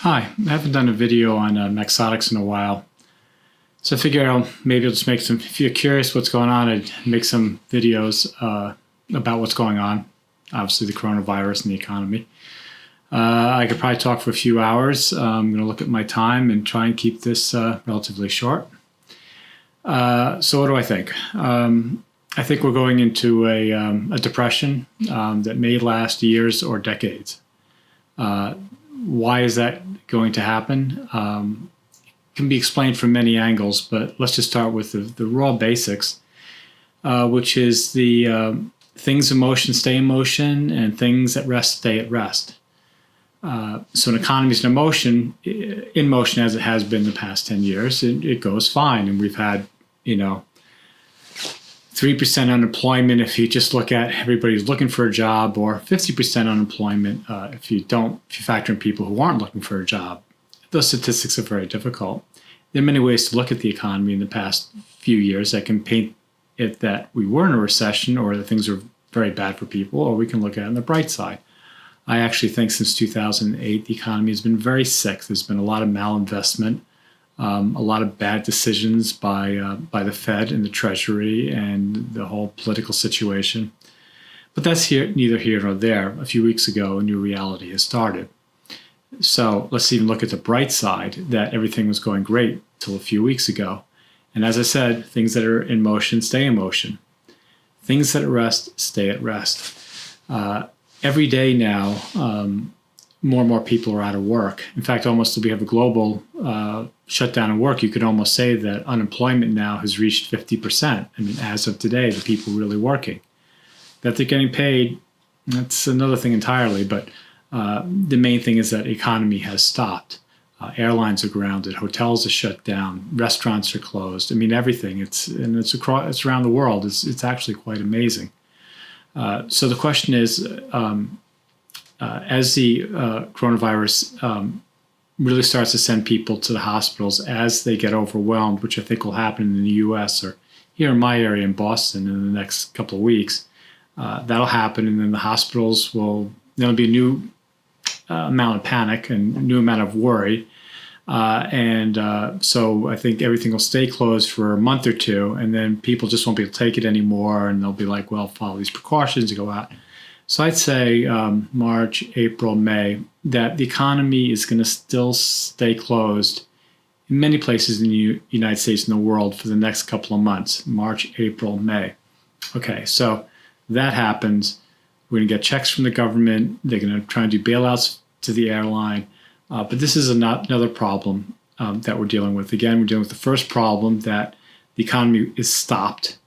Hi, I haven't done a video on Maxotics in a while, so I figure maybe I'll just make some. If you're curious what's going on, I'd make some videos about what's going on. Obviously, the coronavirus and the economy. I could probably talk for a few hours. I'm going to look at my time and try and keep this relatively short. So, what do I think? I think we're going into a depression that may last years or decades. Why is that going to happen? It can be explained from many angles, but let's just start with the raw basics, which is the things in motion stay in motion and things at rest stay at rest. So an economy is in motion as it has been the past 10 years. It goes fine, and we've had 3% unemployment if you just look at everybody's looking for a job, or 50% unemployment if you factor in people who aren't looking for a job. Those statistics are very difficult. There are many ways to look at the economy in the past few years that can paint it that we were in a recession or that things are very bad for people, or we can look at it on the bright side. I actually think since 2008, the economy has been very sick. There's been a lot of malinvestment, a lot of bad decisions by the Fed and the Treasury and the whole political situation. But that's neither here nor there. A few weeks ago, a new reality has started. So let's even look at the bright side, that everything was going great till a few weeks ago. And as I said, things that are in motion stay in motion. Things that are at rest stay at rest. Every day now, more and more people are out of work. In fact, almost if we have a global shutdown of work, you could almost say that unemployment now has reached 50%. I mean, as of today, the people really working. That they're getting paid, that's another thing entirely, but the main thing is that the economy has stopped. Airlines are grounded, hotels are shut down, restaurants are closed. I mean, everything. It's around the world. It's actually quite amazing. So the question is, as the coronavirus really starts to send people to the hospitals as they get overwhelmed, which I think will happen in the U.S. or here in my area in Boston in the next couple of weeks, that'll happen, and then the hospitals there'll be a new amount of panic and a new amount of worry. So I think everything will stay closed for a month or two, and then people just won't be able to take it anymore, and they'll be like, well, follow these precautions to go out. So I'd say March, April, May, that the economy is going to still stay closed in many places in the United States and the world for the next couple of months, March, April, May. Okay, so that happens. We're going to get checks from the government. They're going to try and do bailouts to the airline. But this is another problem that we're dealing with. Again, we're dealing with the first problem, that the economy is stopped.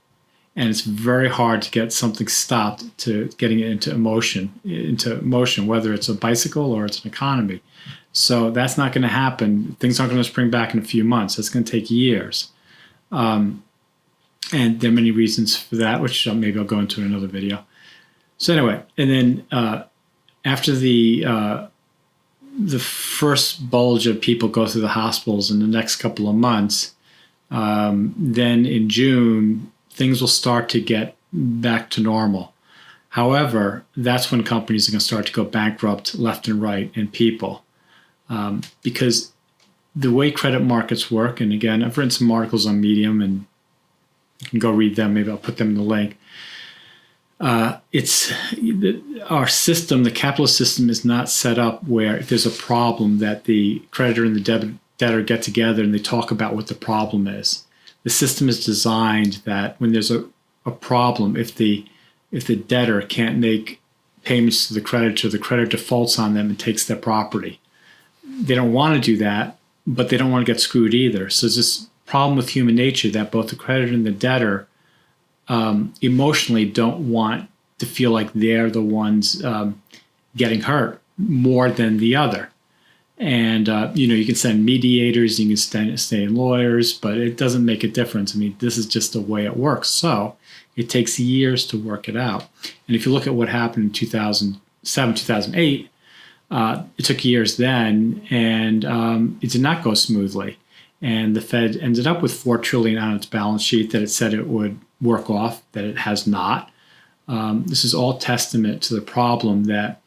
And it's very hard to get something stopped to getting it into motion, whether it's a bicycle or it's an economy. So that's not going to happen. Things aren't going to spring back in a few months. That's going to take years. And there are many reasons for that, which maybe I'll go into in another video. So anyway, and then after the first bulge of people go through the hospitals in the next couple of months, then in June, things will start to get back to normal. However, that's when companies are going to start to go bankrupt left and right, and people. Because the way credit markets work, and again, I've written some articles on Medium, and you can go read them. Maybe I'll put them in the link. It's our system, the capitalist system, is not set up where if there's a problem that the creditor and the debtor get together and they talk about what the problem is. The system is designed that when there's a problem, if the debtor can't make payments to the creditor defaults on them and takes their property. They don't want to do that, but they don't want to get screwed either. So there's this problem with human nature that both the creditor and the debtor emotionally don't want to feel like they're the ones getting hurt more than the other. And, you can send mediators, you can stay in lawyers, but it doesn't make a difference. I mean, this is just the way it works. So it takes years to work it out. And if you look at what happened in 2007, 2008, it took years then, and it did not go smoothly. And the Fed ended up with $4 trillion on its balance sheet that it said it would work off, that it has not. This is all testament to the problem that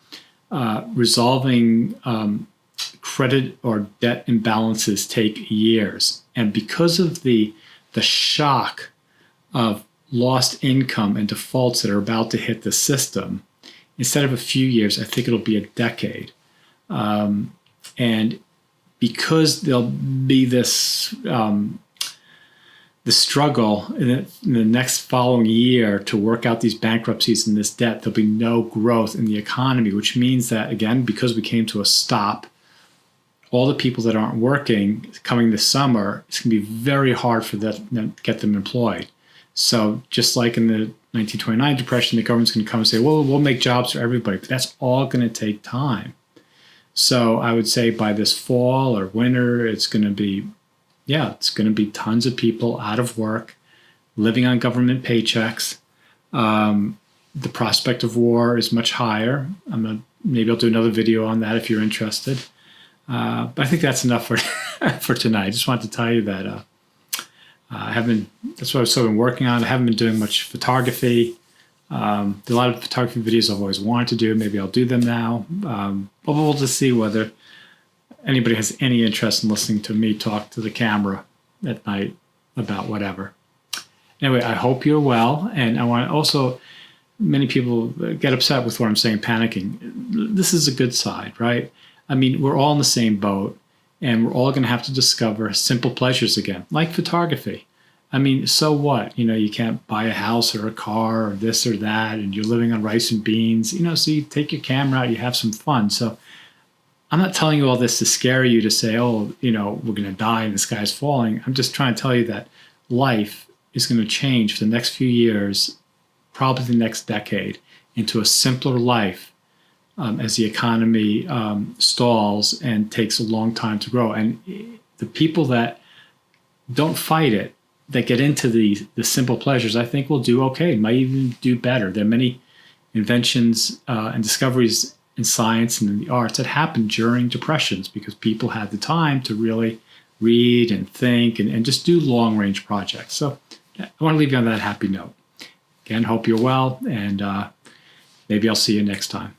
resolving credit or debt imbalances take years. And because of the shock of lost income and defaults that are about to hit the system, instead of a few years, I think it'll be a decade. And because there'll be this the struggle in the next following year to work out these bankruptcies and this debt, there'll be no growth in the economy, which means that, again, because we came to a stop, all the people that aren't working coming this summer, it's going to be very hard for them to get them employed. So just like in the 1929 depression, the government's going to come and say, well, we'll make jobs for everybody, but that's all going to take time. So I would say by this fall or winter, it's going to be tons of people out of work, living on government paychecks. The prospect of war is much higher. Maybe I'll do another video on that if you're interested. But I think that's enough for tonight. I just wanted to tell you that that's what I've sort of been working on. I haven't been doing much photography. There are a lot of photography videos I've always wanted to do. Maybe I'll do them now. But we'll just see whether anybody has any interest in listening to me talk to the camera at night about whatever. Anyway, I hope you're well. And I want to also, many people get upset with what I'm saying, panicking. This is a good side, right? I mean, we're all in the same boat, and we're all going to have to discover simple pleasures again, like photography. I mean, so what? You can't buy a house or a car or this or that, and you're living on rice and beans. So you take your camera out, you have some fun. So I'm not telling you all this to scare you to say, oh, we're going to die and the sky's falling. I'm just trying to tell you that life is going to change for the next few years, probably the next decade, into a simpler life as the economy stalls and takes a long time to grow. And the people that don't fight it, that get into the simple pleasures, I think will do okay, might even do better. There are many inventions and discoveries in science and in the arts that happened during depressions because people had the time to really read and think and just do long-range projects. So I want to leave you on that happy note. Again, hope you're well, and maybe I'll see you next time.